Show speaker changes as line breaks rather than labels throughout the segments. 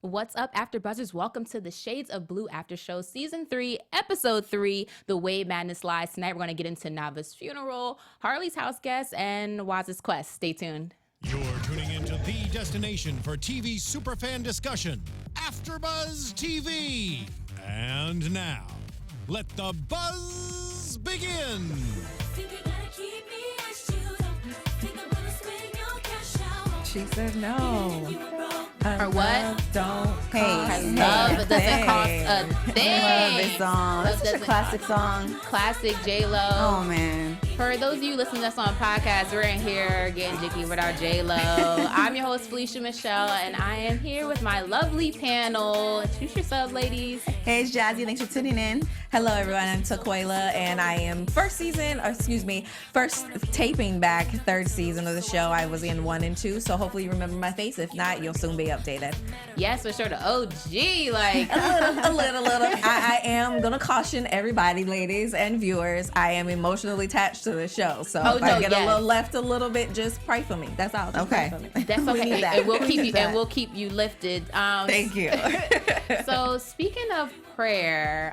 What's up, AfterBuzzers? Welcome to the Shades of Blue After Show, Season 3, Episode 3, The Way Madness Lies. Tonight we're going to get into Nava's funeral, Harlee's house guest, and Waz's quest. Stay tuned.
You're tuning into the destination for TV superfan discussion, AfterBuzz TV. And now, let the buzz begin.
She said no.
Or what?
Don't
Hey, love doesn't cost a thing.
I love this song. It's such a classic song.
Classic J-Lo.
Oh, man.
For those of you listening to us on podcast, we're in here getting jiggy with our J-Lo. I'm your host, Felicia Michelle, and I am here with my lovely panel. Introduce yourselves, ladies.
Hey, it's Jazzie. Thanks for tuning in.
Hello, everyone. I'm Taquaila, and I am first taping back third season of the show. I was in 1 and 2, so hopefully you remember my face. If not, you'll soon be updated.
Yes, for sure. The OG, like.
a little. I am going to caution everybody, ladies and viewers, I am emotionally attached to the show. So if I get a little left a little bit, just pray for me. That's all. Just pray for me.
That's okay. And we'll keep you lifted.
Thank you.
So speaking of prayer,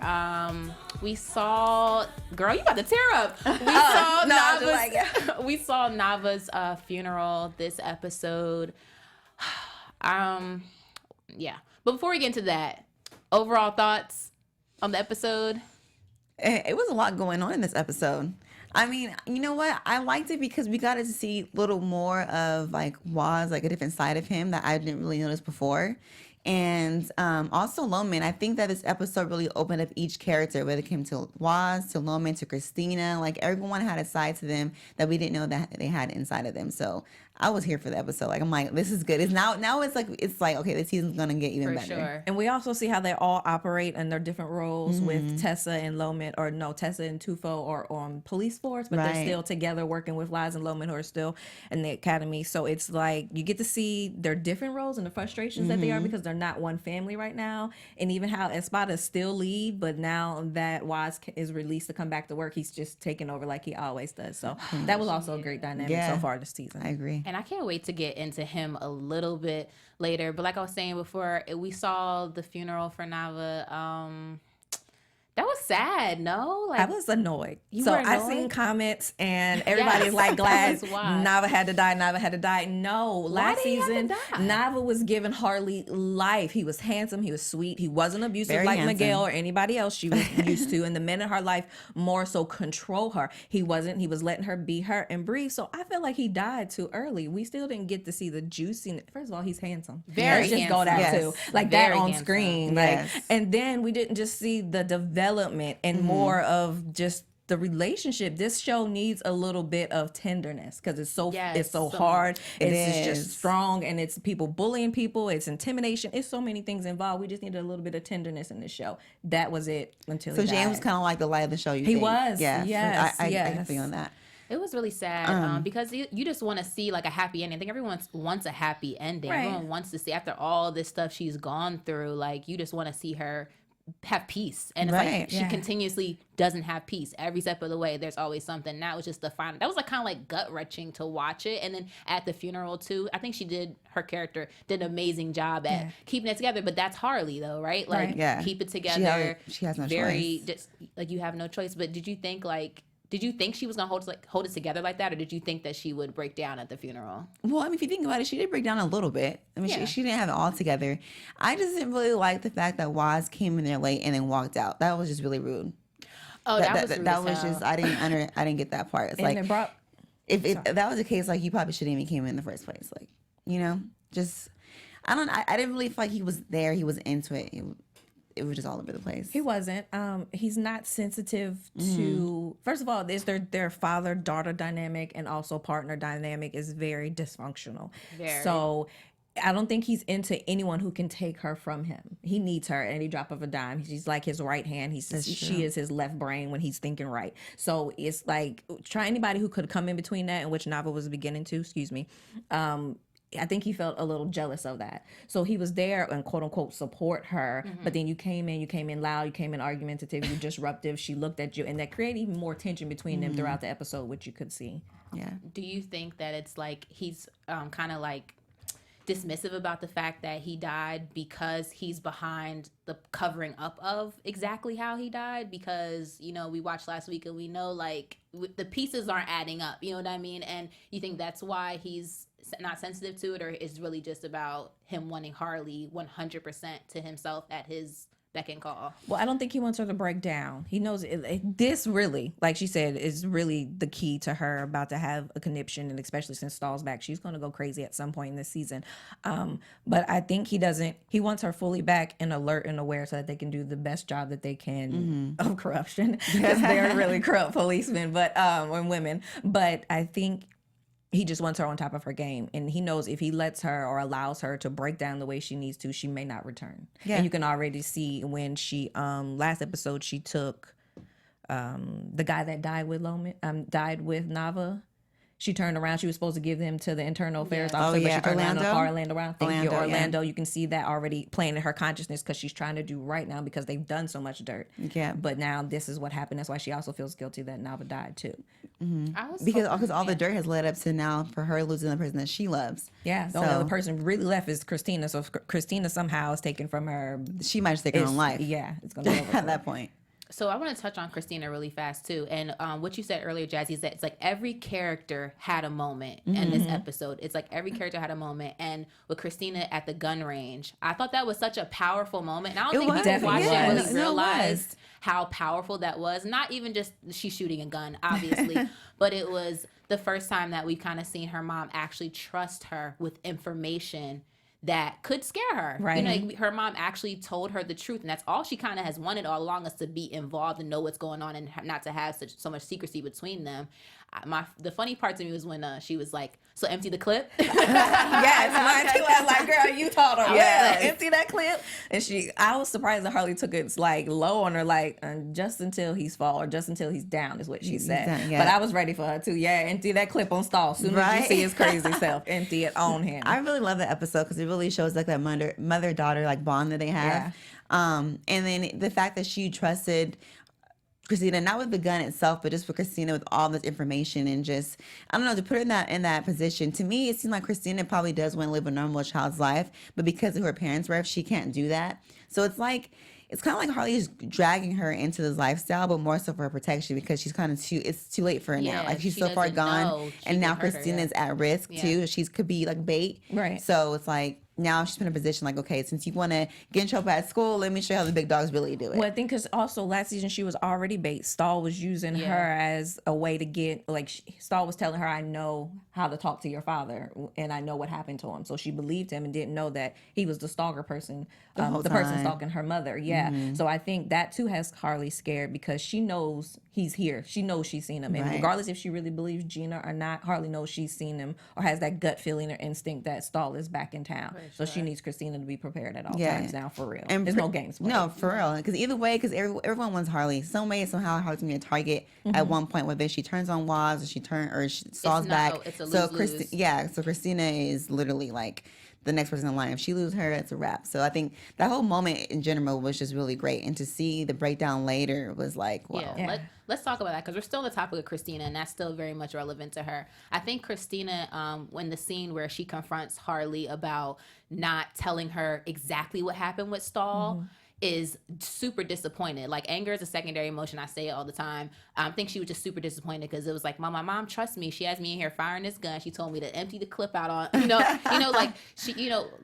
we saw, girl, you about to tear up. We saw Nava's funeral this episode. Yeah. But before we get into that, overall thoughts on the episode?
It was a lot going on in this episode. I mean, you know what? I liked it because we got to see a little more of like Waz, like a different side of him that I didn't really notice before. And also Loman. I think that this episode really opened up each character, whether it came to Waz, to Loman, to Cristina. Like everyone had a side to them that we didn't know that they had inside of them. So I was here for the episode. Like I'm like, this is good. It's now it's like okay, this season's gonna get even better.
Sure.
And we also see how they all operate in their different roles with Tessa and Loman, Tessa and Tufo are on police force, but they're still together working with Liz and Loman, who are still in the academy. So it's like you get to see their different roles and the frustrations that they are because they're not one family right now. And even how Espada's still lead, but now that Waz is released to come back to work, he's just taking over like he always does. So that was also a great dynamic so far this season.
I agree.
And I can't wait to get into him a little bit later. But like I was saying before, we saw the funeral for Nava. That was sad, no? Like,
I was annoyed.
Were annoyed?
I seen comments and everybody's like glad Nava had to die. No, last season Nava was giving Harlee life. He was handsome, he was sweet, he wasn't abusive
Very
like
handsome.
Miguel or anybody else she was used to. And the men in her life more so control her. He wasn't. He was letting her be her and breathe. So I feel like he died too early. We still didn't get to see the juiciness. First of all, he's handsome.
Very
Let's just
handsome.
go that
Yes.
too. Like
Very
that on
handsome.
screen.
Yes.
Like, and then we didn't just see the development and more of just the relationship. This show needs a little bit of tenderness because it's so hard. It's just strong, and it's people bullying people. It's intimidation. It's so many things involved. We just needed a little bit of tenderness in this show. That was it until
So
he
James
died.
was kind of like the light of the show.
He was.
Yeah.
Yes.
I can feel that.
it was really sad because you just want to see like a happy ending. I think everyone wants a happy ending.
Right.
Everyone wants to see after all this stuff she's gone through. Like you just want to see her have peace, and it's like she continuously doesn't have peace. Every step of the way there's always something. That was just the final, that was like kind of like gut wrenching to watch it. And then at the funeral too, I think her character did an amazing job at keeping it together. But that's Harlee though, right? Like keep it together.
She has no choice.
Just like you have no choice. But did you think she was gonna hold it together like that, or did you think that she would break down at the funeral?
Well, I mean, if you think about it, she did break down a little bit. I mean, she didn't have it all together. I just didn't really like the fact that Waz came in there late and then walked out. That was just really rude.
Oh, that was rude.
That was just I didn't get that part. It's
And
like
it brought,
if that was the case, like you probably shouldn't even came in the first place. Like just I didn't really feel like he was there. He was into it. It was just all over the place.
He wasn't. He's not sensitive to. First of all, their father-daughter dynamic and also partner dynamic is very dysfunctional.
Very.
So I don't think he's into anyone who can take her from him. He needs her at any drop of a dime. She's like his right hand. She is his left brain when he's thinking right. So it's like try anybody who could come in between that, and which Nava was beginning to. Excuse me. I think he felt a little jealous of that. So he was there and quote unquote support her, but then you came in loud, you came in argumentative, you disruptive. She looked at you, and that created even more tension between them throughout the episode, which you could see.
Yeah.
Do you think that it's like he's kind of like dismissive about the fact that he died because he's behind the covering up of exactly how he died, because, you know, we watched last week and we know, like, the pieces aren't adding up, you know what I mean? And you think that's why he's not sensitive to it, or is really just about him wanting Harlee 100% to himself at his beck and call?
Well, I don't think he wants her to break down. He knows this really, like she said, is really the key to her about to have a conniption, and especially since Stahl's back, she's going to go crazy at some point in this season. But I think he wants her fully back and alert and aware so that they can do the best job that they can of corruption, because they're really corrupt policemen, but and women. But I think he just wants her on top of her game, and he knows if he lets her or allows her to break down the way she needs to, she may not return. Yeah. And you can already see when she last episode she took the guy that died with Loman, died with Nava. She turned around. She was supposed to give them to the internal affairs officer, but she turned around. Thank you, Orlando. Yeah. You can see that already playing in her consciousness, because she's trying to do right now because they've done so much dirt. Yeah. But now this is what happened. That's why she also feels guilty that Nava died too.
Because all the dirt has led up to now for her losing the person that she loves.
Yeah. The only other person really left is Cristina. So if Cristina somehow is taken from her,
she might just take her own life.
Yeah, it's going to be over
at that point.
So I want to touch on Cristina really fast too, and what you said earlier, Jazzie, is that it's like every character had a moment in this episode. It's like every character had a moment, and with Cristina at the gun range, I thought that was such a powerful moment. And I don't think people watching really realized how powerful that was. Not even just she's shooting a gun, obviously, but it was the first time that we kind of seen her mom actually trust her with information that could scare her. Right. You know, her mom actually told her the truth, and that's all she kind of has wanted all along, is to be involved and know what's going on and not to have so much secrecy between them. The funny part to me was when she was like, "So empty the clip."
Yes, mine too. I was like, "Girl, you told her, empty that clip." And I was surprised that Harlee took it like low on her, like just until he's fall or just until he's down is what she said. But I was ready for her too. Yeah, empty that clip on Stahl. Soon as you see his crazy self, empty it on him.
I really love that episode because it really shows like that mother-daughter like bond that they have. Yeah. And then the fact that she trusted Cristina, not with the gun itself, but just with Cristina with all this information, and just, I don't know, to put her in that position. To me, it seems like Cristina probably does want to live a normal child's life, but because of who her parents were, she can't do that. So it's kind of like Harlee is dragging her into this lifestyle, but more so for her protection, because she's kind of it's too late for her now. Like she's so far gone, and now Christina's at risk too. She could be like bait. Right. So it's like, now she's in a position like, okay, since you want to get in trouble at school, let me show you how the big dogs really do it.
Well, I think because also last season she was already bait. Stahl was using her as a way to get, Stahl was telling her, I know how to talk to your father and I know what happened to him. So she believed him and didn't know that he was the stalker person, the person stalking her mother. Yeah. Mm-hmm. So I think that too has Harlee scared, because she knows he's here. She knows she's seen him. And regardless if she really believes Gina or not, Harlee knows she's seen him or has that gut feeling or instinct that Stahl is back in town. So she needs Cristina to be prepared at all times now, for real. And there's no games played.
No, for real. Because either way, because everyone wants Harlee. Some way, somehow, Harlee's going to be a target at one point, whether she turns on Waz or Stahl's back.
It's a lose-lose.
So Cristina is literally like the next person in line. If she loses her, it's a wrap. So I think that whole moment in general was just really great. And to see the breakdown later was like, wow.
Yeah. Let's talk about that, because we're still on the topic of Cristina, and that's still very much relevant to her. I think Cristina, when the scene where she confronts Harlee about not telling her exactly what happened with Stahl, is super disappointed. Like, anger is a secondary emotion. I say it all the time. I think she was just super disappointed, because it was like, my mom trusts me. She has me in here firing this gun. She told me to empty the clip out on,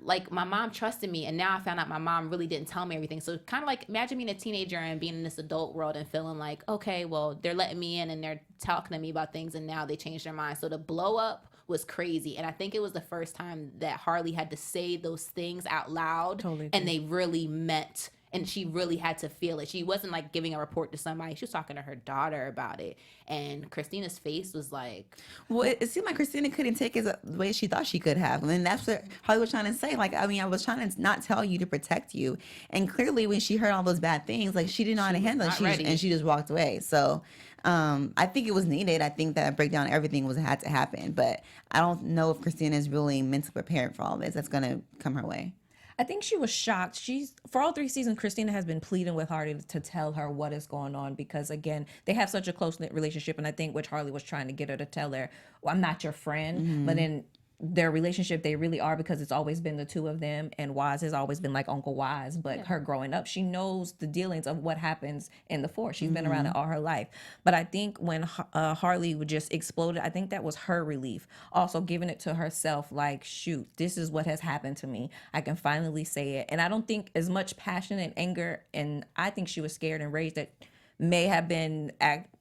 like my mom trusted me, and now I found out my mom really didn't tell me everything. So kind of like, imagine being a teenager and being in this adult world and feeling like, okay, well, they're letting me in and they're talking to me about things, and now they changed their mind. So the blow up was crazy. And I think it was the first time that Harlee had to say those things out loud, and they really meant. And she really had to feel it. She wasn't like giving a report to somebody. She was talking to her daughter about it. And Christina's face was like...
Well, it seemed like Cristina couldn't take it the way she thought she could have. And that's what Harlee was trying to say. Like, I mean, I was trying to not tell you to protect you. And clearly when she heard all those bad things, like, she didn't know how to handle it. And she just walked away. So I think it was needed. I think that breakdown, everything had to happen. But I don't know if Cristina is really mentally prepared for all this. That's going to come her way.
I think she was shocked. For all 3 seasons, Cristina has been pleading with Harlee to tell her what is going on, because, again, they have such a close-knit relationship, and I think which Harlee was trying to get her to tell her, well, I'm not your friend, but then their relationship, they really are, because it's always been the two of them, and Waz has always been like Uncle Waz. But her growing up, she knows the dealings of what happens in the force. She's been around it all her life. But I think when Harlee would just exploded, I think that was her relief. Also giving it to herself, like, shoot, this is what has happened to me. I can finally say it. And I don't think as much passion and anger, and I think she was scared and raged that may have been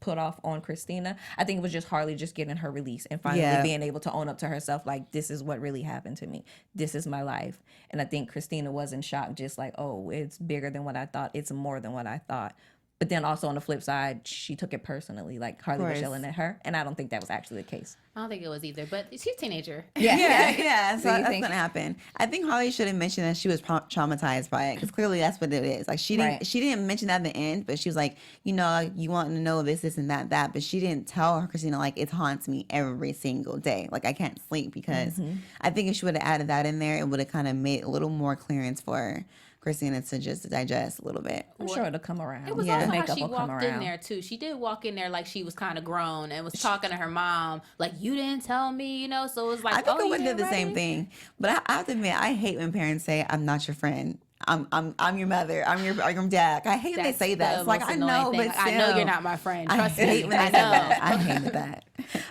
put off on Cristina. I think it was just Harlee just getting her release and finally being able to own up to herself, like, this is what really happened to me. This is my life. And I think Cristina was in shock, just like, oh, it's bigger than what I thought. It's more than what I thought. But then also on the flip side, she took it personally, like Harlee was yelling at her. And I don't think that was actually the case.
I don't think it was either, but she's a teenager.
Yeah. So that's gonna happen. I think Harlee should have mentioned that she was traumatized by it, because clearly that's what it is. Like, she didn't mention that at the end, but she was like, you know, you want to know this and that, but she didn't tell her, Cristina, like, it haunts me every single day. Like, I can't sleep, because I think if she would have added that in there, it would have kind of made a little more clearance for Cristina to just digest a little bit.
I'm sure it'll come around.
It was also how she walked in there too. She did walk in there like she was kind of grown and was talking to her mom like, you didn't tell me, you know. So it was like,
I think I would have did the same thing. But I have to admit, I hate when parents say, I'm not your friend. I'm your mother. I'm your dad. I hate when they say that. It's like, I know, but still,
I know you're not my friend. Trust
I hate
me.
when I know. That. I hated that.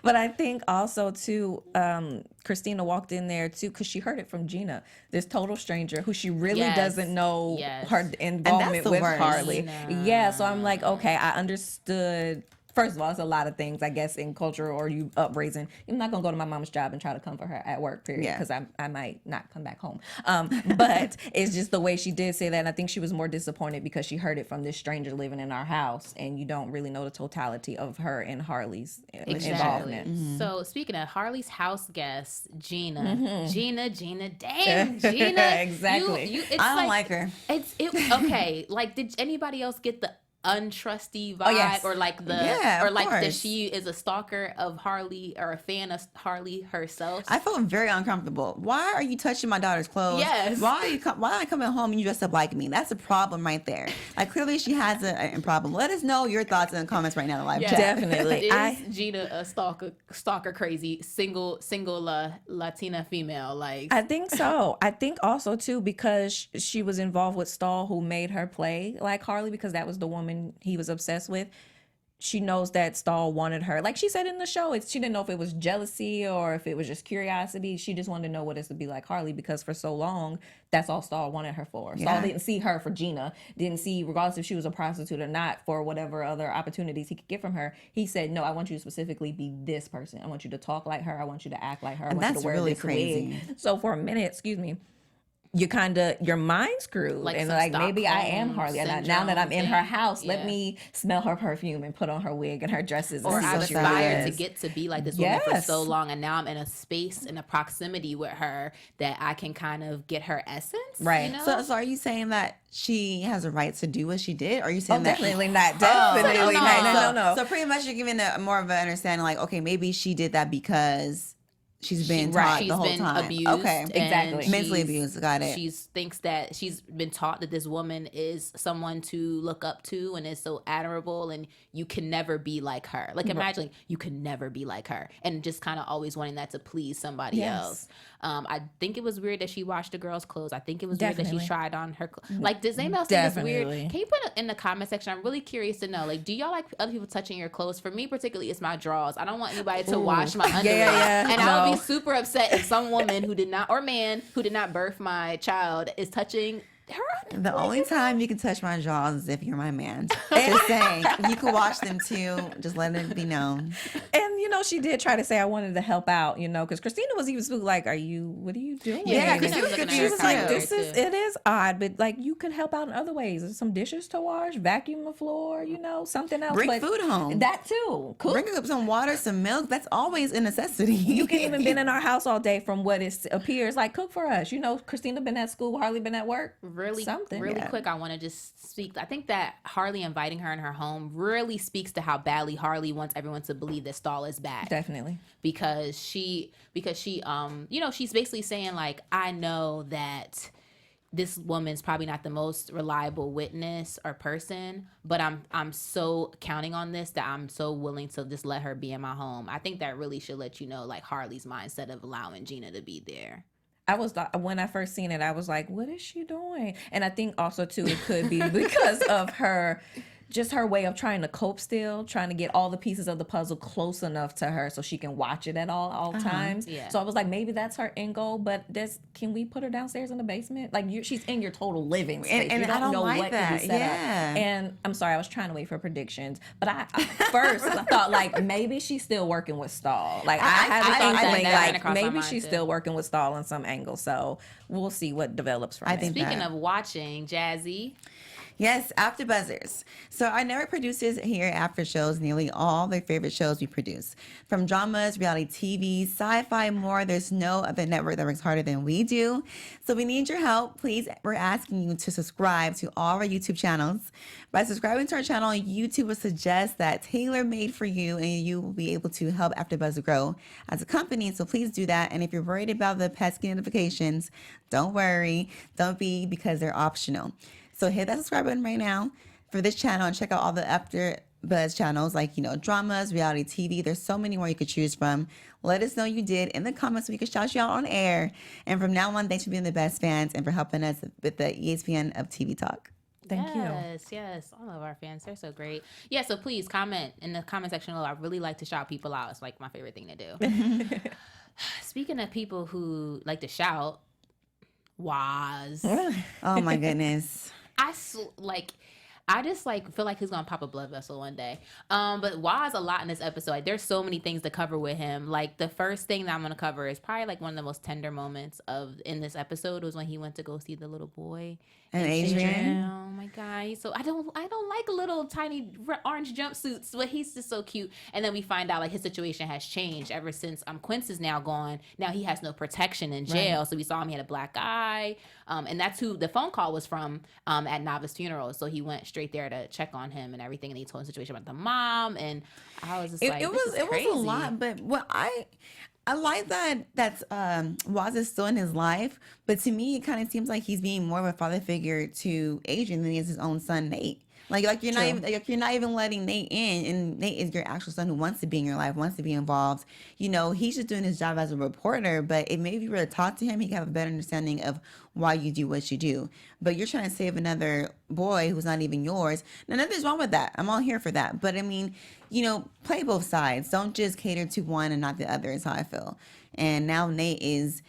But I think also too, Cristina walked in there too because she heard it from Gina, this total stranger who she really doesn't know her involvement with Harlee. Yeah, so I'm like, okay, I understood. First of all, it's a lot of things, I guess, in culture or you upraising. I'm not going to go to my mom's job and try to comfort her at work, period, because I might not come back home. But it's just the way she did say that. And I think she was more disappointed because she heard it from this stranger living in our house, and you don't really know the totality of her and Harlee's involvement.
Mm-hmm. So speaking of Harlee's house guest, Gina, Gina, damn, Gina.
Exactly.
I don't like her.
Okay. Like, did anybody else get the untrusty vibe, or like that she is a stalker of Harlee or a fan of Harlee herself?
I felt very uncomfortable. Why are you touching my daughter's clothes?
Yes.
Why am I coming home and you dress up like me? That's a problem right there. Like, clearly she has a problem. Let us know your thoughts in the comments right now in the live chat.
Definitely.
Is Gina a stalker crazy single Latina female? Like,
I think so. I think also too because she was involved with Stahl, who made her play like Harlee, because that was the woman he was obsessed with. She knows that Stahl wanted her. Like she said in the show, she didn't know if it was jealousy or if it was just curiosity. She just wanted to know what it is to be like Harlee, because for so long, that's all Stahl wanted her for. Stahl didn't see her for Gina, didn't see, regardless if she was a prostitute or not, for whatever other opportunities he could get from her. He said, no, I want you to specifically be this person. I want you to talk like her. I want you to act like her. I want you to wear this wig. So for a minute, you kind of, your mind screwed, like, and like, maybe I am Harlee, and now that I'm in her house, let me smell her perfume and put on her wig and her dresses.
Or I aspired to get to be like this woman for so long, and now I'm in a space, in a proximity with her that I can kind of get her essence.
Right.
You know?
So are you saying that she has a right to do what she did? Or are you saying that
definitely not? Definitely not. No.
So pretty much you're giving more of an understanding, like, okay, maybe she did that because she's been taught the whole time.
Abused,
okay,
exactly.
Mentally abused. Got it.
She thinks that she's been taught that this woman is someone to look up to and is so admirable, and you can never be like her. Like, imagine you can never be like her, and just kind of always wanting that to please somebody else. I think it was weird that she washed the girl's clothes. I think it was weird that she tried on her clothes. Like, does anyone else think it's weird? Can you put it in the comment section? I'm really curious to know. Like, do y'all like other people touching your clothes? For me, particularly, it's my drawers. I don't want anybody to wash my underwear. And I would be super upset if some woman who did not, or man who did not birth my child, is touching her underwear.
The only time you can touch my drawers is if you're my man. Just saying, you can wash them too. Just let it be known.
And she did try to say I wanted to help out, because Cristina was even like, what are you doing?
Yeah,
because
she was
like, it is odd, but like, you could help out in other ways. There's some dishes to wash, vacuum the floor, something else.
Bring food home.
That too. Cook.
Bring up some water, some milk. That's always a necessity.
You can even been in our house all day from what it appears like. Cook for us. Cristina been at school, Harlee been at work.
Really quick, I want to just speak. I think that Harlee inviting her in her home really speaks to how badly Harlee wants everyone to believe that Stahl is bad.
Definitely.
Because she she's basically saying, like, I know that this woman's probably not the most reliable witness or person, but I'm so counting on this that I'm so willing to just let her be in my home. I think that really should let you know, like, Harlee's mindset of allowing Gina to be there.
I was like, when I first seen it, I was like, what is she doing? And I think also too, it could be because of her, just her way of trying to cope still, trying to get all the pieces of the puzzle close enough to her so she can watch it at all times. Yeah. So I was like, maybe that's her end goal, but can we put her downstairs in the basement? Like, she's in your total living space.
And
you don't
I don't
know
like
what
that.
can be set up. And I'm sorry, I was trying to wait for predictions, but I thought like maybe she's still working with Stahl. Like I had a inkling like maybe she's still working with Stahl on some angle. So we'll see what develops from it.
Speaking of watching, Jazzie.
Yes, AfterBuzzers. So our network produces here After shows nearly all their favorite shows we produce. From dramas, reality TV, sci-fi, more, there's no other network that works harder than we do. So we need your help. Please, we're asking you to subscribe to all our YouTube channels. By subscribing to our channel, YouTube will suggest that tailor-made for you, and you will be able to help AfterBuzz grow as a company. So please do that. And if you're worried about the pesky notifications, don't worry. Don't be, because they're optional. So hit that subscribe button right now for this channel and check out all the AfterBuzz channels, like, dramas, reality TV. There's so many more you could choose from. Let us know you did in the comments so we can shout you out on air. And from now on, thanks for being the best fans and for helping us with the ESPN of TV talk.
Thank you.
Yes. All of our fans, they're so great. Yeah, so please comment in the comment section below. I really like to shout people out. It's like my favorite thing to do. Speaking of people who like to shout, Waz.
Oh my goodness.
I just feel like he's gonna pop a blood vessel one day. But Waz a lot in this episode. Like, there's so many things to cover with him. Like, the first thing that I'm gonna cover is probably like one of the most tender moments in this episode was when he went to go see the little boy.
And Adrian.
Oh my God. So I don't like little tiny orange jumpsuits, but he's just so cute. And then we find out like his situation has changed ever since Quince is now gone. Now he has no protection in jail. Right. So we saw him, he had a black eye. And that's who the phone call was from at Nava's funeral. So he went straight there to check on him and everything. And he told him the situation about the mom. And I was just
it was a lot. But what I like that's Waz is still in his life, but to me it kind of seems like he's being more of a father figure to Adrian than he is his own son Nate. Like you're not even letting Nate in, and Nate is your actual son who wants to be in your life, wants to be involved. He's just doing his job as a reporter, but it maybe if you were to talk to him, he can have a better understanding of why you do what you do. But you're trying to save another boy who's not even yours. Now, nothing's wrong with that. I'm all here for that. But I mean, play both sides. Don't just cater to one and not the other is how I feel. And now Nate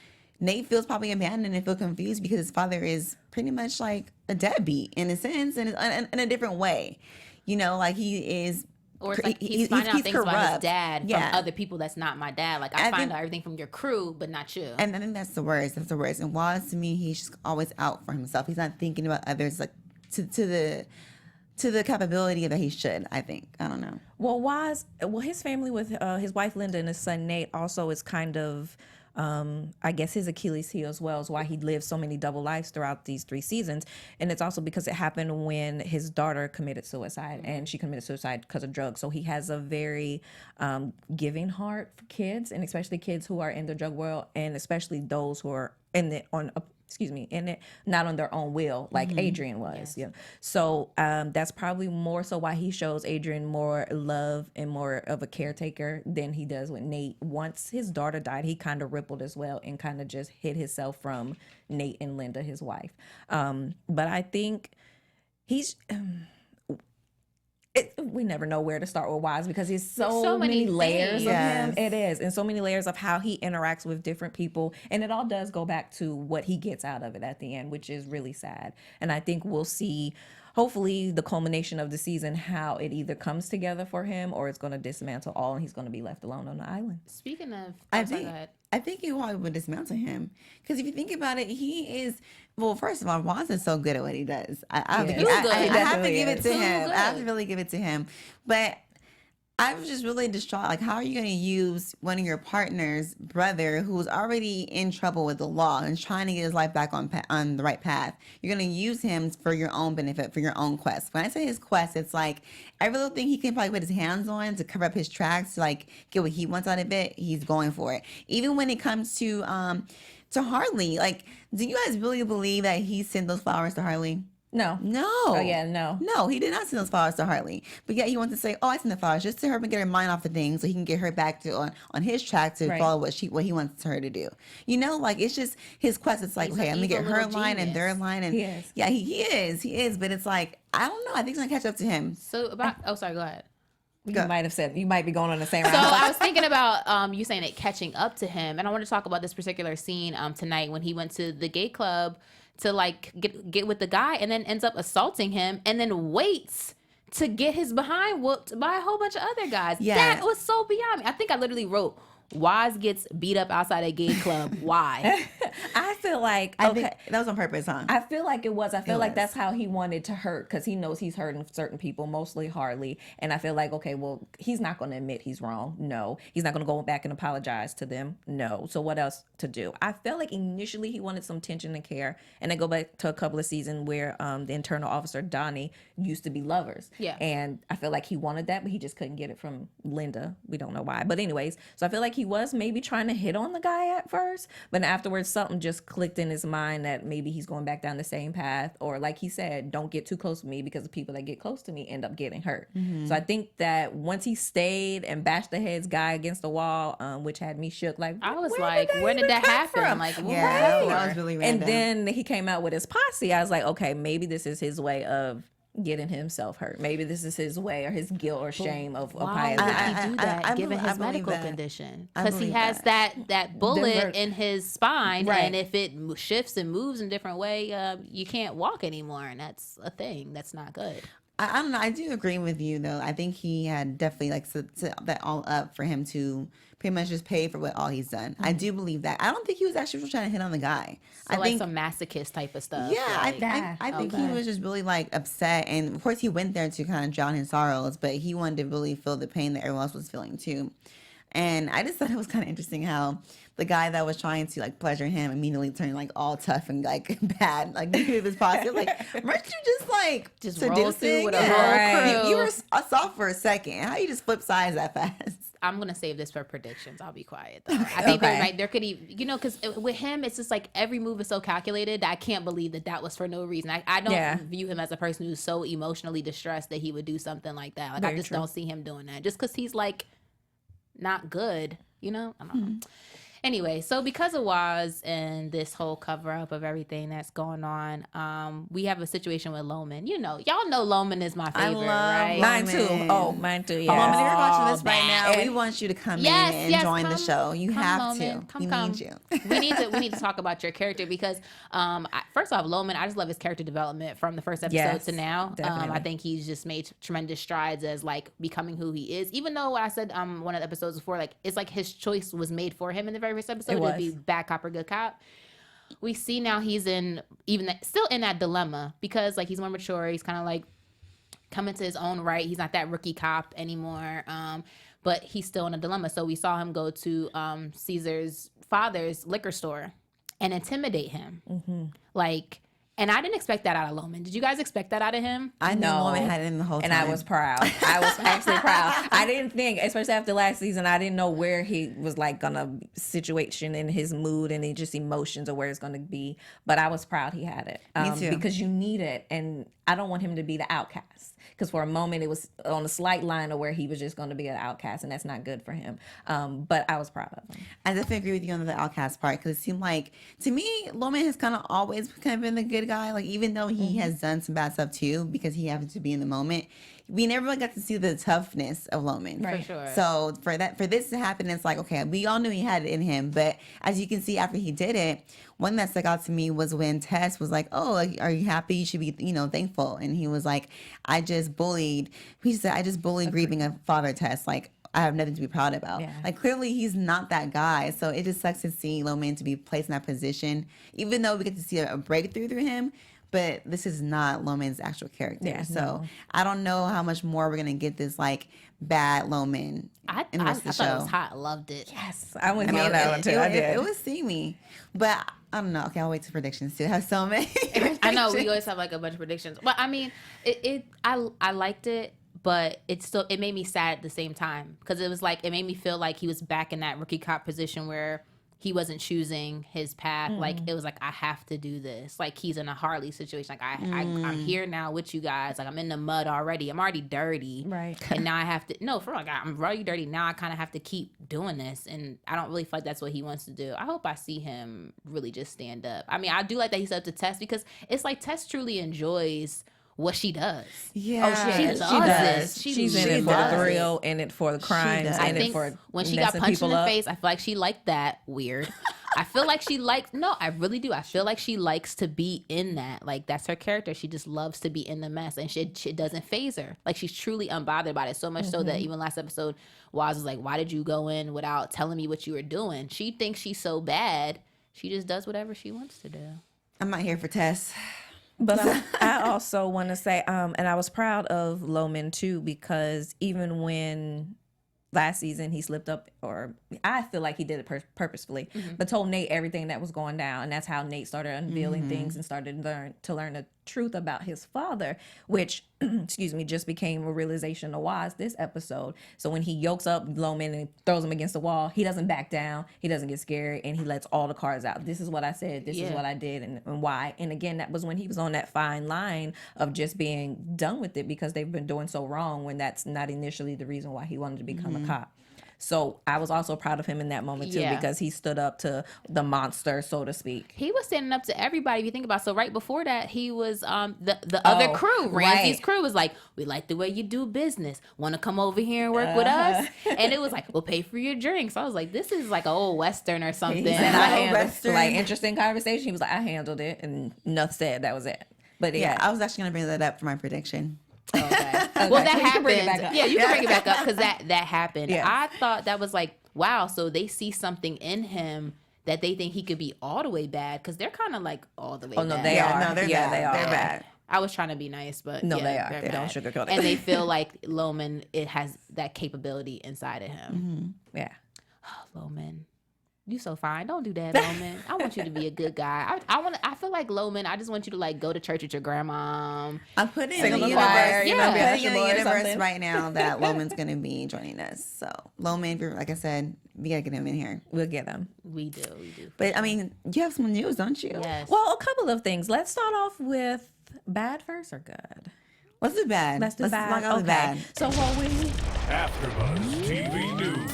feels probably abandoned and feel confused because his father is pretty much like a deadbeat in a sense, and in a different way. Like he is.
Or it's like he's finding out things
corrupt
about his dad from other people that's not my dad. Like, I find out everything from your crew, but not you.
And I think that's the worst. That's the worst. And Waz, to me, he's just always out for himself. He's not thinking about others like to the capability that he should, I think. I don't know.
Well, his family with his wife Linda and his son Nate also is kind of, I guess, his Achilles heel as well, is why he lived so many double lives throughout these 3 seasons. And it's also because it happened when his daughter committed suicide, and she committed suicide because of drugs. So he has a very giving heart for kids, and especially kids who are in the drug world, and especially those who are in it not on their own will, like Adrian was. Yes. So that's probably more so why he shows Adrian more love and more of a caretaker than he does with Nate. Once his daughter died, he kind of rippled as well and kind of just hid himself from Nate and Linda, his wife. But I think he's... we never know where to start with Waz because he's so many layers of him. It is. And so many layers of how he interacts with different people. And it all does go back to what he gets out of it at the end, which is really sad. And I think we'll see, hopefully, the culmination of the season, how it either comes together for him or it's going to dismantle all and he's going to be left alone on the island.
Speaking of...
I think he probably would dismantle him. Because if you think about it, he is... Well, first of all, Waz is so good at what he does. I have to give it to him. I have to really give it to him. But I was just really distraught. Like, how are you going to use one of your partner's brother who's already in trouble with the law and trying to get his life back on the right path? You're going to use him for your own benefit, for your own quest. When I say his quest, it's like every little thing he can probably put his hands on to cover up his tracks, to like get what he wants out of it, he's going for it. Even when it comes to to Harlee. Like, do you guys really believe that he sent those flowers to Harlee?
No.
Oh
yeah, no.
No, he did not send those flowers to Harlee. But yet he wants to say, "Oh, I sent the flowers just to her and get her mind off the things, so he can get her back to on his track to follow what he wants her to do." You know, like it's just his quest. It's like, okay, I'm gonna get her line and their line, and he is. But it's like, I don't know. I think it's gonna catch up to him.
So sorry, go ahead.
You might have said, you might be going on the same route.
So I was thinking about you saying it catching up to him, and I want to talk about this particular scene tonight when he went to the gay club to like get with the guy, and then ends up assaulting him, and then waits to get his behind whooped by a whole bunch of other guys. Yeah, that was so beyond me. I think I literally wrote, Waz gets beat up outside a gay club. Why?
I feel like
I think that was on purpose, huh?
I feel like it was. I feel like that's how he wanted to hurt, because he knows he's hurting certain people, mostly Harlee. And I feel like, okay, well, he's not going to admit he's wrong. No. He's not going to go back and apologize to them. No. So what else to do? I felt like initially he wanted some attention and care. And then go back to a couple of seasons where the internal officer, Donnie, used to be lovers.
Yeah.
And I feel like he wanted that, but he just couldn't get it from Linda. We don't know why. But anyways, so I feel like he was maybe trying to hit on the guy at first, but afterwards something just clicked in his mind that maybe he's going back down the same path, or like he said, don't get too close to me, because the people that get close to me end up getting hurt. So I think that once he stayed and bashed the head's guy against the wall, which had me shook, like
I was like, where did that happen?
From?
Like,
that was really random.
And then he came out with his posse. I was like, okay, maybe this is his way of getting himself hurt. Maybe this is his way, or his guilt or shame of
why would he do that given his medical condition? Because he has that bullet in his spine, and if it shifts and moves in a different way, you can't walk anymore, and that's a thing. That's not good.
I don't know. I do agree with you, though. I think he had definitely like set that all up for him to pretty much just pay for what all he's done. I do believe that. I don't think he was actually trying to hit on the guy.
So I think some masochist type of stuff.
Yeah, like, I think he was just really like upset, and of course he went there to kind of drown his sorrows, but he wanted to really feel the pain that everyone else was feeling too. And I just thought it was kind of interesting how the guy that was trying to like pleasure him immediately turned like all tough and like bad, like with his posse. Like, weren't you just
roll through with a whole crew?
You were soft for a second. How you just flip sides that fast?
I'm gonna save this for predictions. I'll be quiet though. I think there could even, because with him, it's just like every move is so calculated that I can't believe that was for no reason. I don't view him as a person who's so emotionally distressed that he would do something like that. Like, I just don't see him doing that just because he's like not good, I don't know. Anyway, so because of Waz and this whole cover up of everything that's going on, we have a situation with Loman. Y'all know Loman is my favorite, right?
Mine too. Oh, mine too. Yeah.
Loman, if you're watching this right now, we want you to come in and join the show. You have to. We need you.
we need to talk about your character because, first off, Loman, I just love his character development from the first episode to now. I think he's just made tremendous strides as like becoming who he is. Even though I said one of the episodes before, like it's like his choice was made for him in the very first episode to be bad cop or good cop. We see now he's still in that dilemma because like he's more mature. He's kind of like coming to his own right. He's not that rookie cop anymore. But he's still in a dilemma. So we saw him go to Caesar's father's liquor store and intimidate him. And I didn't expect that out of Loman. Did you guys expect that out of him?
I know Loman had it in the whole time.
And I was proud. I was actually proud. I didn't think, especially after last season, I didn't know where he was like gonna situation in his mood and just emotions or where it's gonna be. But I was proud he had it.
Me too.
Because you need it. And I don't want him to be the outcast. Because for a moment it was on a slight line of where he was just going to be an outcast, and that's not good for him. But I was proud of him.
I definitely agree with you on the outcast part because it seemed like, to me, Loman has kind of always kind of been the good guy. Like, even though he has done some bad stuff too, because he happened to be in the moment, we never really got to see the toughness of Loman.
Right. For sure.
So for this to happen, it's like, okay, we all knew he had it in him, but as you can see after he did it, one that stuck out to me was when Tess was like, "Oh, are you happy? You should be, thankful." And he was like, "I just bullied." He said, "I just bullied grieving a father, Tess. Like, I have nothing to be proud about." Yeah. Like, clearly he's not that guy. So it just sucks to see Loman to be placed in that position, even though we get to see a breakthrough through him. But this is not Loman's actual character. Yeah, so I don't know how much more we're gonna get this like bad Loman in the rest of the show.
I thought it was hot. I loved it.
Yes, I went on that one too. I did.
It was steamy, but I don't know. Okay, I'll wait to predictions too. Have so many.
I know we always have like a bunch of predictions, but I mean, I liked it. But it made me sad at the same time because it was like it made me feel like he was back in that rookie cop position where he wasn't choosing his path. Like, it was like, I have to do this. Like, he's in a Harlee situation. Like, I'm here now with you guys. Like, I'm in the mud already. I'm already dirty.
Right.
And now I have to, no, for real, like, I'm already dirty. Now I kind of have to keep doing this. And I don't really feel like that's what he wants to do. I hope I see him really just stand up. I mean, I do like that he's up to Tess, because it's like Tess truly enjoys what she does.
Yeah.
She does.
She's in it for the thrill, in it for the crimes, in it for
when she got punched in the face, I feel like she liked that. Weird. I feel like I really do. I feel like she likes to be in that. Like, that's her character. She just loves to be in the mess, and it doesn't faze her. Like, she's truly unbothered by it. So much so that even last episode, Waz was like, why did you go in without telling me what you were doing? She thinks she's so bad. She just does whatever she wants to do.
I'm not here for Tess.
But I also want to say, and I was proud of Loman too, because even when last season he slipped up, or I feel like he did it purposefully, but told Nate everything that was going down, and that's how Nate started unveiling things and started to learn the truth about his father, which excuse me, just became a realization of Waz this episode. So when he yokes up Loman and throws him against the wall, he doesn't back down, he doesn't get scared, and he lets all the cards out. This is what I said, this is what I did, and why. And again, that was when he was on that fine line of just being done with it, because they've been doing so wrong, when that's not initially the reason why he wanted to become a cop. So I was also proud of him in that moment too, because he stood up to the monster, so to speak.
He was standing up to everybody, if you think about it. So right before that, he was the other crew, Ramsey's crew, was like, we like the way you do business. Want to come over here and work with us? And it was like, we'll pay for your drinks. I was like, this is like an old Western or something.
He said, I handled, like, interesting conversation. He was like, I handled it, and enough said, that was it. But
yeah, I was actually gonna bring that up for my prediction.
Okay. Well, that happened. Yeah, you can bring it back up, because that happened. Yeah. I thought that was like, wow, so they see something in him that they think he could be all the way bad, because they're kind of like all the way bad.
Oh, no, they are.
No, they're bad. They are. They're bad.
I was trying to be nice, but
no, they are.
They
don't sugarcoat it.
And they feel like Loman, it has that capability inside of him.
Yeah.
Oh, Loman. You so fine. Don't do that, Loman. I want you to be a good guy. I feel like Loman, I just want you to like go to church with your grandma.
I'm putting in the universe, right now that Loman's going to be joining us. So Loman, like I said, we got to get him in here.
We'll get him.
We do.
But I mean, you have some news, don't you?
Yes.
Well, a couple of things. Let's start off with bad first, or good?
Let's do bad.
Let's do bad.
Okay. Bad.
So what we
AfterBuzz TV News.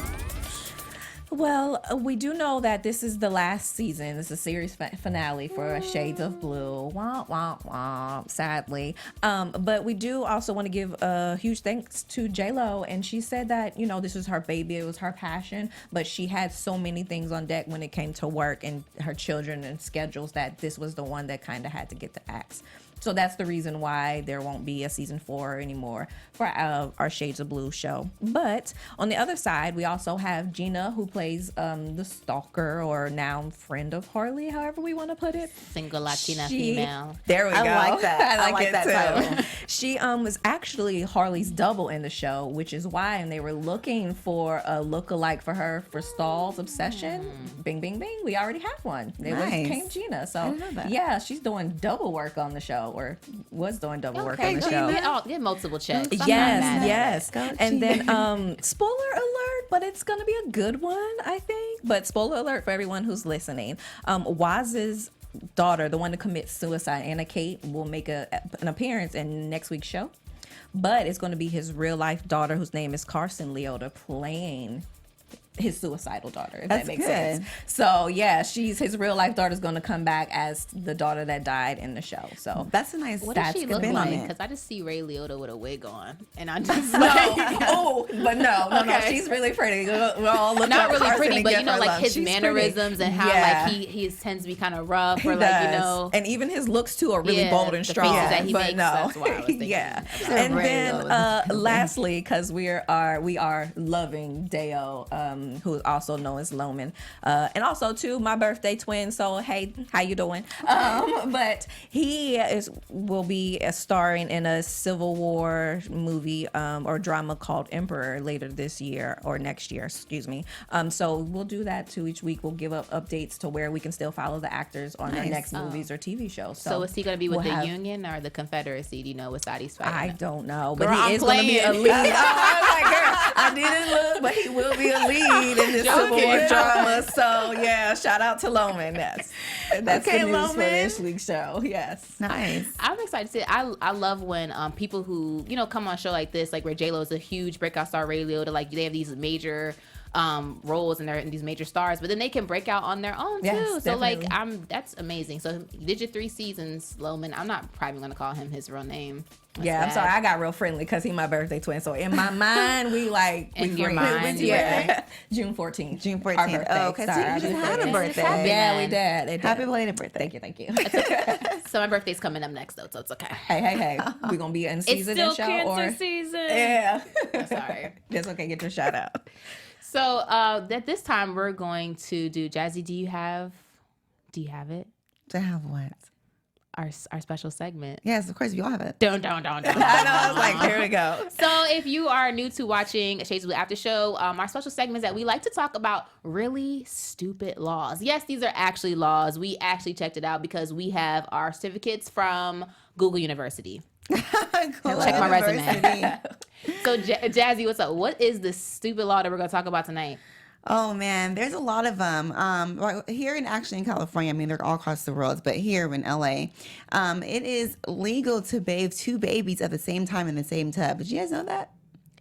Well, we do know that this is the last season. It's a series finale for Shades of Blue. Womp, womp, womp, sadly. But we do also want to give a huge thanks to J-Lo. And she said that, you know, this was her baby. It was her passion. But she had so many things on deck when it came to work and her children and schedules, that this was the one that kind of had to get the axe. So that's the reason why there won't be a season 4 anymore for our Shades of Blue show. But on the other side, we also have Gina, who plays the stalker, or now friend of Harlee, however we want to put it.
Single Latina female.
There we go.
I like that.
I like
that title.
She was actually Harlee's double in the show, which is why, and they were looking for a lookalike for her for Stahl's obsession. Bing, bing, bing. We already have one. It came Gina. So yeah, she's doing double work on the show. Or was doing double work on the show.
Get multiple checks.
Yes. And then spoiler alert, but it's gonna be a good one, I think. But spoiler alert for everyone who's listening. Waz's daughter, the one that commits suicide, Anna Kate, will make an appearance in next week's show. But it's going to be his real life daughter, whose name is Carson Leota, playing his suicidal daughter, if that makes sense. So yeah, his real life daughter is going to come back as the daughter that died in the show. So
that's a nice.
What does she look like? Because I just see Ray Liotta with a wig on, and I just
but no, she's really pretty. We're all looking
not really pretty, but you know, like his mannerisms and how like he tends to be kind of rough, or like, you know,
and even his looks too are really bold and strong.
That he
but
makes,
no,
that's why I was thinking.
And then lastly, because we are loving Deo. Who is also known as Loman, and also too my birthday twin. So hey, how you doing? But he will be starring in a Civil War movie or drama called Emperor later this year, or next year, excuse me. So we'll do that too. Each week we'll give up updates to where we can still follow the actors on their next movies or TV shows.
So is he going to be with the Union or the Confederacy? Do you know what side he's fighting?
I don't know, but he is going to be a lead. I was like, girl, I didn't look, but he will be a lead. lead in this Civil War drama. So yeah, shout out to Loman. That's okay, the news Loman. For this week's show. Yes,
nice.
I'm excited to see it. I love when people who come on a show like this, like where J-Lo is a huge breakout star radio, to like they have these major roles and they're in these major stars, but then they can break out on their own too. Yes, so definitely. Like that's amazing. So you did your 3 seasons, Loman. I'm not probably gonna call him his real name. That's bad. I'm sorry,
I got real friendly because he's my birthday twin. So in my mind, we like
in your mind,
June 14th.
June 14th. Oh, okay. So you just had a birthday.
Yeah, we did.
Happy belated birthday.
Thank you.
So my birthday's coming up next though, so it's okay.
Hey. We're gonna be in season
it's still
and show
Cancer season.
Yeah.
I'm sorry.
That's okay. Get your shout out.
So at this time we're going to do Jazzie. Do you have it?
To have what?
Our special segment.
Yes, of course, we all have it.
Don't.
I know. I was like, here we go.
So if you are new to watching Shades of Blue After Show, our special segment is that we like to talk about really stupid laws. Yes, these are actually laws. We actually checked it out because we have our certificates from Google University. Check my resume. So Jazzie, what's up? What is the stupid law that we're going to talk about tonight?
Oh man, there's a lot of them. Here in California, I mean they're all across the world, but here in LA, it is legal to bathe 2 babies at the same time in the same tub. Did you guys know that?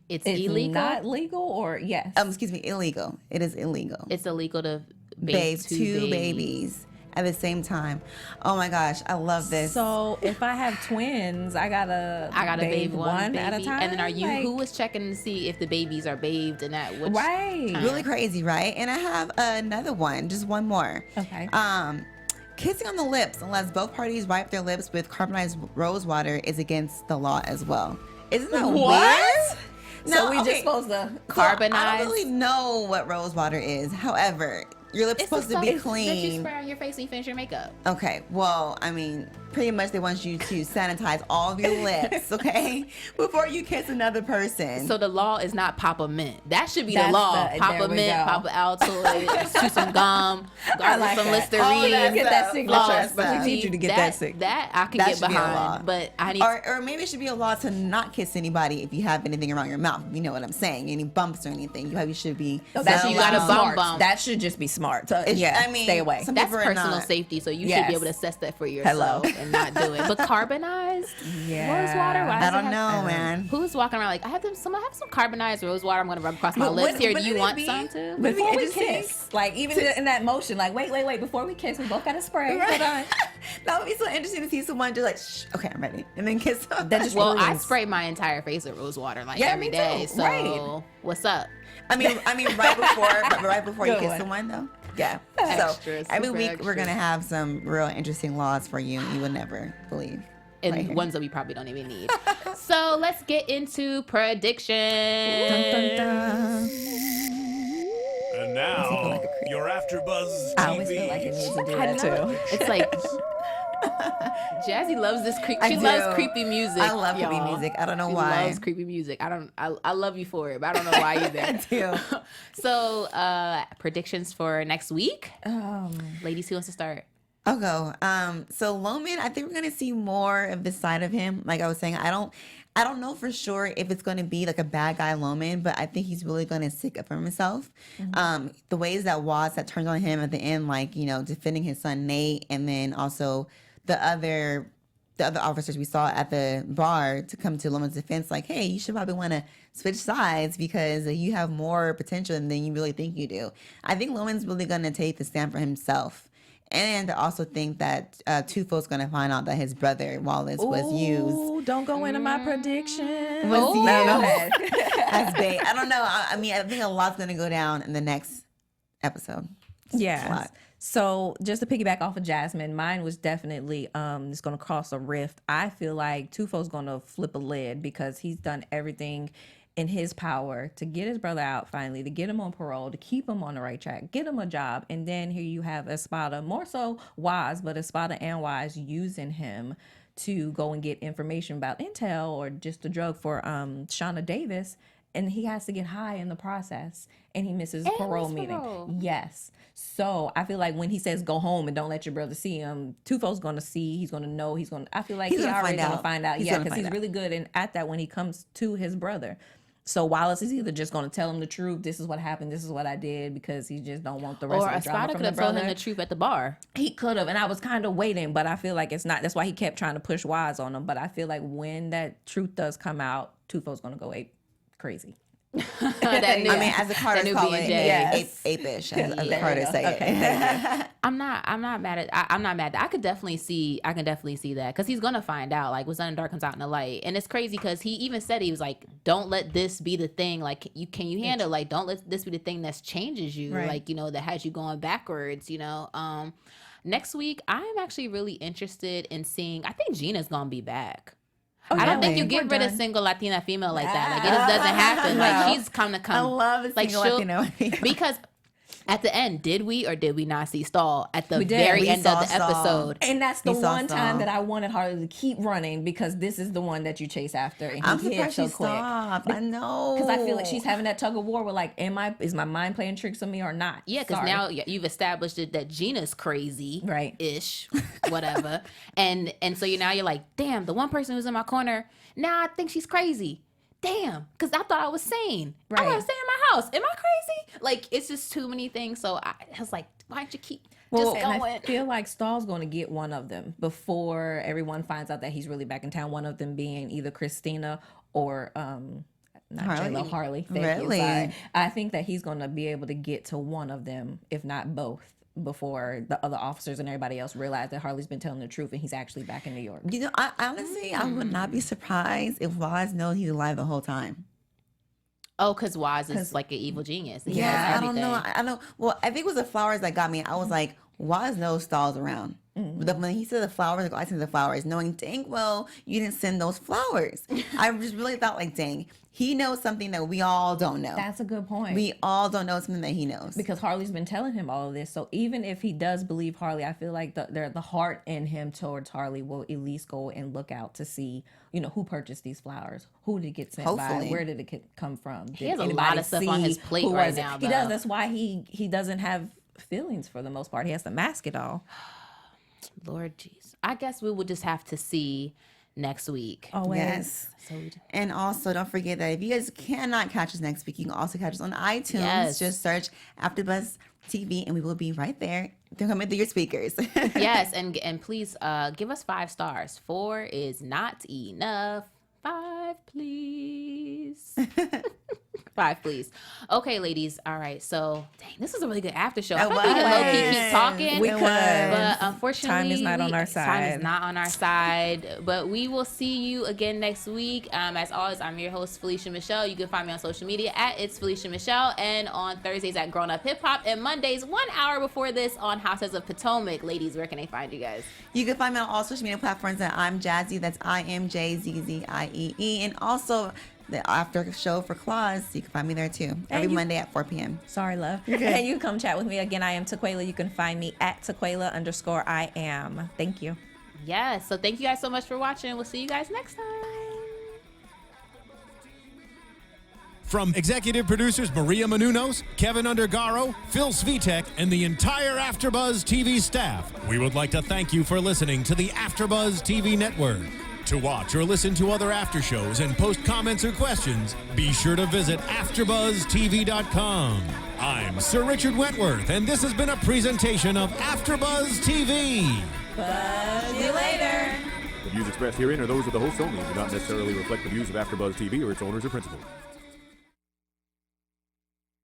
It's illegal.
Not legal, or yes?
Excuse me, illegal. It is illegal.
It's illegal to
bathe 2 babies at the same time. Oh my gosh, I love this.
So if I have twins, I gotta bathe one at a time.
And then are you who was checking to see if the babies are bathed and that which
right
time?
Really crazy, right? And I have another one, just one more.
Okay.
Kissing on the lips unless both parties wipe their lips with carbonized rose water is against the law as well. Isn't that weird?
So we just supposed to
carbonize?
I don't really know what rose water is. However, your lips supposed to be clean.
That you spray on your face when you finish your makeup.
Okay, well, I mean, pretty much they want you to sanitize all of your lips, okay, before you kiss another person.
So the law is not Papa Mint. That should be the law. Papa Mint, Papa Altoid, chew some gum, gargle some Listerine.
Get that signature. But we need you to get that signature.
That I can get behind. But I need.
Or maybe it should be a law to not kiss anybody if you have anything around your mouth. You know what I'm saying? Any bumps or anything. You probably should be.
That you got a bump.
That should just be smart. So,
I mean,
stay away.
That's personal safety, so you should be able to assess that for yourself and not do it. But carbonized rose water?
I don't know, man.
Who's walking around like, I have some carbonized rose water I'm going to rub across my lips here. Do you want some too?
Before we kiss. Like, even in that motion, like, wait. Before we kiss, we both got to spray.
Right.
Hold on.
That would be so interesting to see someone just like, shh, okay, I'm ready. And then kiss them.
I spray my entire face with rose water like every day.
Too.
So what's up?
I mean, right before you kiss someone though. Yeah. So every week we're gonna have some real interesting laws for you. You would never believe.
And ones that we probably don't even need. So let's get into predictions.
Dun, dun, dun.
And now, your AfterBuzz TV.
I always feel like it needs to do that too.
It's like Jazzie loves this. She loves creepy music.
I love creepy music. I don't know why.
She loves creepy music. I love you for it, but I don't know why either.
I do.
So predictions for next week. Ladies, who wants to start?
I'll go. So Loman, I think we're gonna see more of this side of him. Like I was saying, I don't know for sure if it's gonna be like a bad guy Loman, but I think he's really gonna stick up for himself. Mm-hmm. The ways that Waz that turned on him at the end, like, you know, defending his son Nate, and then also the other officers we saw at the bar to come to Loman's defense, like, hey, you should probably want to switch sides because you have more potential than you really think you do. I think Loman's really gonna take the stand for himself. And I also think that Tufo's going to find out that his brother, Wallace, was used.
Don't go into my prediction.
Was used as bait. I don't know. I mean, I think a lot's going to go down in the next episode.
Yeah. So just to piggyback off of Jasmine, mine was definitely it's going to cause a rift. I feel like Tufo's going to flip a lid because he's done everything in his power to get his brother out finally, to get him on parole, to keep him on the right track, get him a job. And then here you have Espada, more so Waz, but Espada and Waz using him to go and get information about intel or just a drug for Shauna Davis. And he has to get high in the process, and he misses parole meeting. Yes. So I feel like when he says go home and don't let your brother see him, Tufo's going to see, he's going to know, I feel like he's already going to find out. Yeah, because he's really good at that when he comes to his brother. So Wallace is either just going to tell him the truth. This is what happened. This is what I did, because he just don't want the rest of the drama from the brother. Or Espada could have told him the
truth at the bar.
He could have, and I was kind of waiting, but I feel like it's not. That's why he kept trying to push Wise on him. But I feel like when that truth does come out, Tufo's going to go crazy.
As the Carters call it, ape-ish, as the Carters say it.
I'm not mad at that. I can definitely see that, because he's gonna find out, like, what's done in the dark comes out in the light. And it's crazy because he even said, he was like, don't let this be the thing, like, can you handle, like, don't let this be the thing that changes you, like, that has you going backwards, Next week I'm actually really interested in seeing, I think Gina's gonna be back. I don't think you get rid of single Latina female like that. Like, it just doesn't happen. Like, she's come.
I love a single Latino female.
Because at the end, did we or did we not see Stahl at the very end of the episode?
And that's the one time that I wanted Harlee to keep running, because this is the one that you chase after, and
I'm surprised she stopped. I know,
because I feel like she's having that tug of war with, like, is my mind playing tricks on me or not?
Yeah, because now you've established that Gina's crazy, right? Ish, whatever. and so now you're like, damn, the one person who's in my corner now, I think she's crazy. Damn, because I thought I was sane. I want to stay in my house. Am I crazy? Like, it's just too many things. So I was like, why don't you keep just going?
I feel like Stahl's going to get one of them before everyone finds out that he's really back in town. One of them being either Cristina or Harlee.
Really?
I think that he's going to be able to get to one of them, if not both, before the other officers and everybody else realize that Harlee's been telling the truth and he's actually back in New York.
I honestly, I would not be surprised if Waz knows he's alive the whole time.
Oh, because Waz is like an evil genius.
I don't know. I know. Well, I think it was the flowers that got me. I was like, Waz knows Stahl's around. But when he said the flowers, I sent the flowers, knowing dang well you didn't send those flowers. I just really thought, like, dang, he knows something that we all don't know.
That's a good point.
We all don't know something that he knows,
because Harlee's been telling him all of this. So even if he does believe Harlee, I feel like the heart in him towards Harlee will at least go and look out to see, who purchased these flowers, who did it get sent by, where did it come from.
He has a lot of stuff on his plate right now.
He does. That's why he doesn't have feelings for the most part. He has to mask it all.
Lord jeez. I guess we will just have to see next week.
Oh,
yes. And also, don't forget that if you guys cannot catch us next week, you can also catch us on iTunes.
Yes.
Just search AfterBuzz TV, and we will be right there. They're coming through your speakers.
Yes, and please give us 5 stars. 4 is not enough. 5, please. 5, please. Okay, ladies. All right. So, dang, this is a really good after show. I thought we could low-key keep talking.
We could.
But unfortunately,
time is not on our side.
Time is not on our side. But we will see you again next week. As always, I'm your host, Felicia Michelle. You can find me on social media at It's Felicia Michelle, and on Thursdays at Grown Up Hip Hop, and Mondays 1 hour before this on Houses of Potomac. Ladies, where can they find you guys?
You can find me on all social media platforms at I'm Jazzie. That's IMJZZIEE. And also the after show for Claus. You can find me there too. Every Monday at 4 p.m.
Sorry, love. And you can come chat with me. Again, I am Taquaila. You can find me at Taquaila_I am. Thank you.
Yes. So thank you guys so much for watching. We'll see you guys next time.
From executive producers Maria Menounos, Kevin Undergaro, Phil Svitek, and the entire AfterBuzz TV staff, we would like to thank you for listening to the AfterBuzz TV network. To watch or listen to other after shows and post comments or questions, be sure to visit AfterBuzzTV.com. I'm Sir Richard Wentworth, and this has been a presentation of AfterBuzz TV.
Buzz you later.
The views expressed herein are those of the hosts only and do not necessarily reflect the views of AfterBuzz TV or its owners or principals.